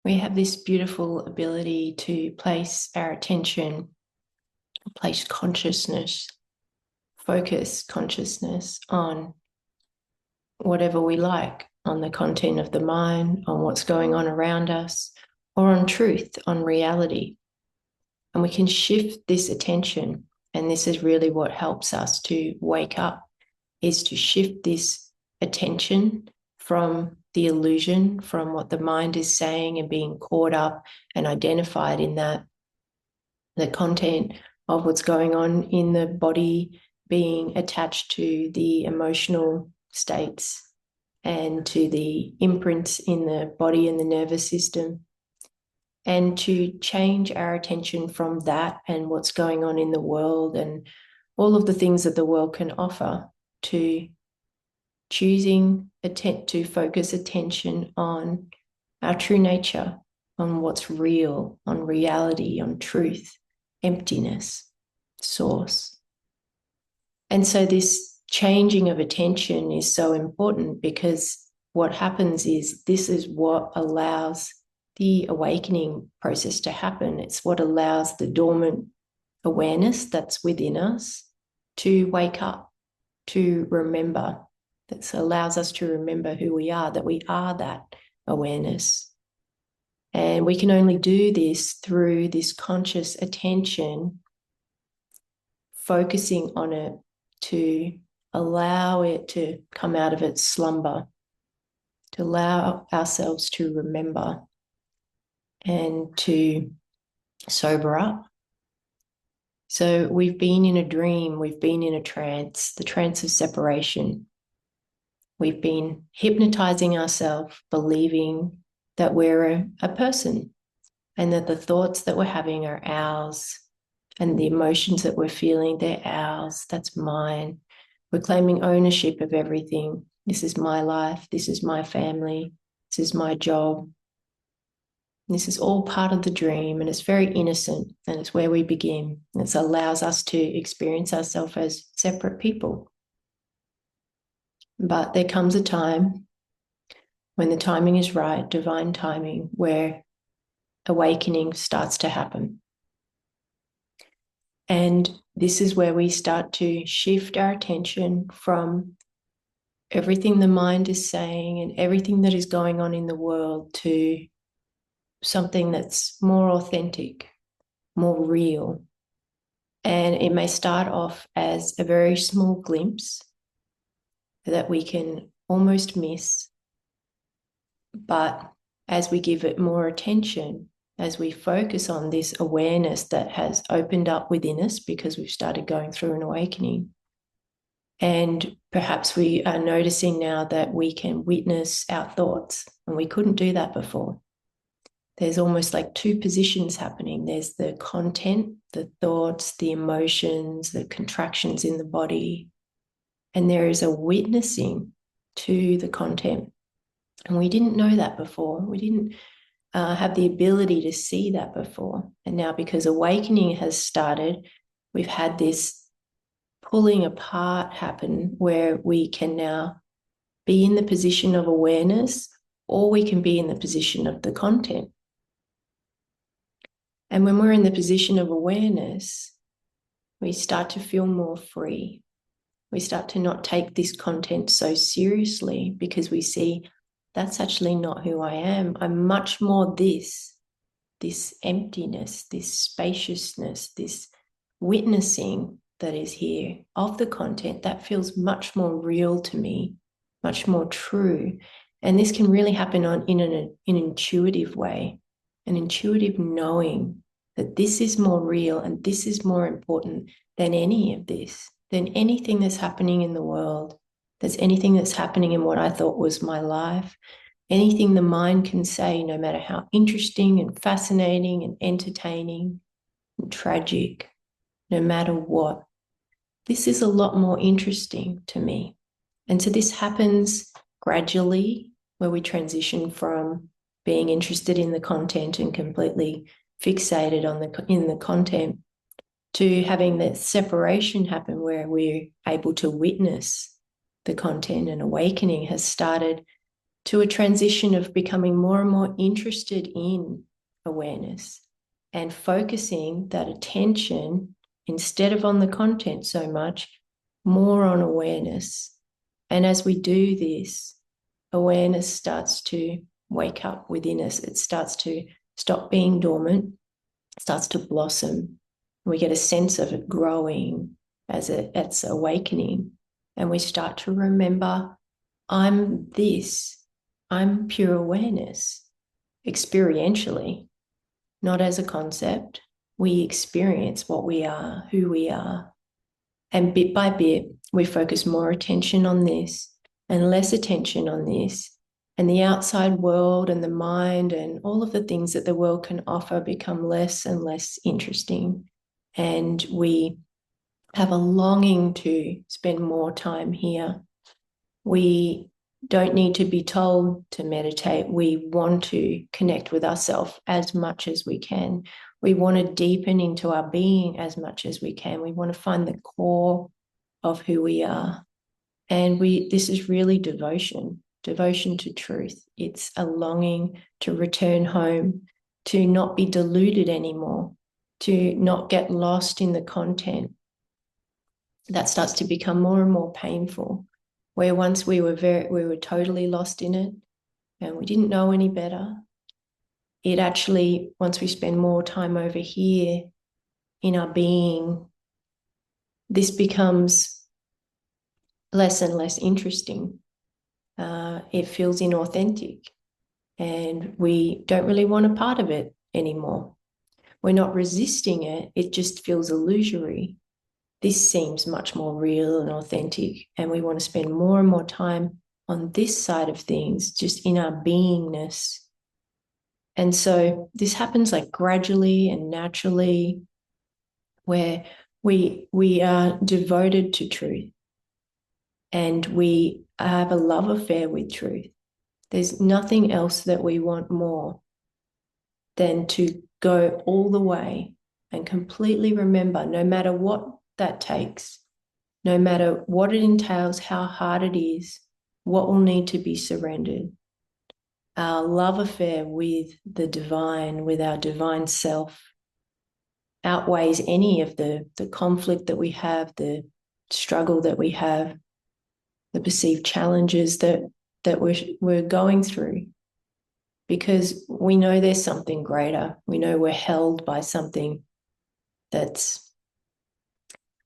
we have this beautiful ability to place our attention, place consciousness, focus consciousness on whatever we like, on the content of the mind, on what's going on around us, or on truth, on reality. And we can shift this attention. And this is really what helps us to wake up, is to shift this attention from the illusion, from what the mind is saying and being caught up and identified in that, the content of what's going on in the body being attached to the emotional states and to the imprints in the body and the nervous system, and to change our attention from that and what's going on in the world and all of the things that the world can offer, to choosing to focus attention on our true nature, on what's real, on reality, on truth, emptiness, source. And so this changing of attention is so important, because what happens is this is what allows the awakening process to happen. It's what allows the dormant awareness that's within us to wake up, to remember. That allows us to remember who we are, that we are that awareness. And we can only do this through this conscious attention, focusing on it to allow it to come out of its slumber, to allow ourselves to remember and to sober up. So we've been in a dream, we've been in a trance, the trance of separation. We've been hypnotizing ourselves, believing that we're a person and that the thoughts that we're having are ours, and the emotions that we're feeling, they're ours, that's mine. We're claiming ownership of everything. This is my life, this is my family, this is my job. This is all part of the dream, and it's very innocent, and it's where we begin. It allows us to experience ourselves as separate people. But there comes a time when the timing is right, divine timing, where awakening starts to happen. And this is where we start to shift our attention from everything the mind is saying and everything that is going on in the world to something that's more authentic, more real. And it may start off as a very small glimpse that we can almost miss. But as we give it more attention, as we focus on this awareness that has opened up within us because we've started going through an awakening, and perhaps we are noticing now that we can witness our thoughts, and we couldn't do that before. There's almost like two positions happening. There's the content, the thoughts, the emotions, the contractions in the body, and there is a witnessing to the content. And we didn't know that before. We didn't have the ability to see that before. And now, because awakening has started, we've had this pulling apart happen where we can now be in the position of awareness, or we can be in the position of the content. And when we're in the position of awareness, we start to feel more free. We start to not take this content so seriously, because we see that's actually not who I am. I'm much more this emptiness, this spaciousness, this witnessing that is here of the content that feels much more real to me, much more true. And this can really happen in an intuitive way, an intuitive knowing that this is more real and this is more important than any of this, than anything that's happening in the world. There's anything that's happening in what I thought was my life, anything the mind can say, no matter how interesting and fascinating and entertaining and tragic, no matter what. This is a lot more interesting to me. And so this happens gradually, where we transition from being interested in the content and completely fixated in the content, to having that separation happen where we're able to witness the content, and awakening has started to a transition of becoming more and more interested in awareness and focusing that attention, instead of on the content so much, more on awareness. And as we do this, awareness starts to wake up within us. It starts to stop being dormant, starts to blossom. We get a sense of it growing as it's awakening. And we start to remember, I'm this. I'm pure awareness, experientially, not as a concept. We experience what we are, who we are. And bit by bit, we focus more attention on this and less attention on this. And the outside world and the mind and all of the things that the world can offer become less and less interesting. And we have a longing to spend more time here. We don't need to be told to meditate. We want to connect with ourselves as much as we can. We want to deepen into our being as much as we can. We want to find the core of who we are. And this is really devotion to truth. It's a longing to return home, to not be deluded anymore, to not get lost in the content. That starts to become more and more painful, where once we were totally lost in it and we didn't know any better. It actually, once we spend more time over here in our being, this becomes less and less interesting. It feels inauthentic and we don't really want a part of it anymore. We're not resisting it. It just feels illusory. This seems much more real and authentic, and we want to spend more and more time on this side of things, just in our beingness. And so this happens like gradually and naturally, where we are devoted to truth and we have a love affair with truth. There's nothing else that we want more than to go all the way and completely remember, no matter what that takes, no matter what it entails, how hard it is, what will need to be surrendered. Our love affair with the divine, with our divine self, outweighs any of the conflict that we have, the struggle that we have, the perceived challenges that we're going through, because we know there's something greater. We know we're held by something that's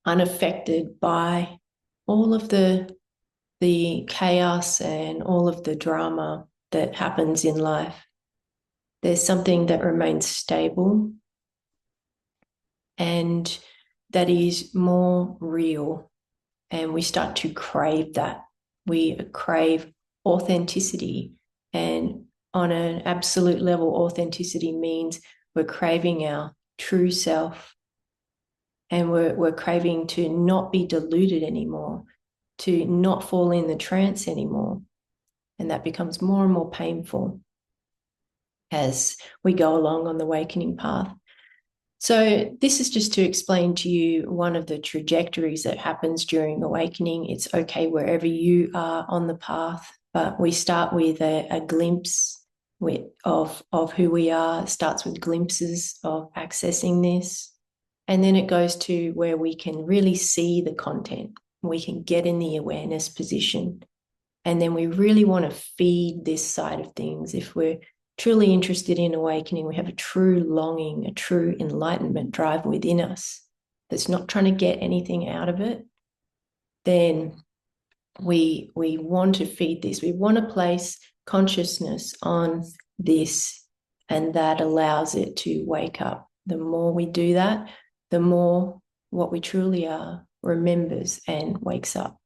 unaffected by all of the chaos and all of the drama that happens in life. There's something that remains stable and that is more real, and we start to crave that. We crave authenticity, and on an absolute level, authenticity means we're craving our true self, and we're craving to not be deluded anymore, to not fall in the trance anymore. And that becomes more and more painful as we go along on the awakening path. So this is just to explain to you one of the trajectories that happens during awakening. It's okay wherever you are on the path, but we start with a glimpse of who we are. It starts with glimpses of accessing this. And then it goes to where we can really see the content. We can get in the awareness position. And then we really want to feed this side of things. If we're truly interested in awakening, we have a true longing, a true enlightenment drive within us that's not trying to get anything out of it, then we want to feed this. We want to place consciousness on this, and that allows it to wake up. The more we do that, the more what we truly are remembers and wakes up.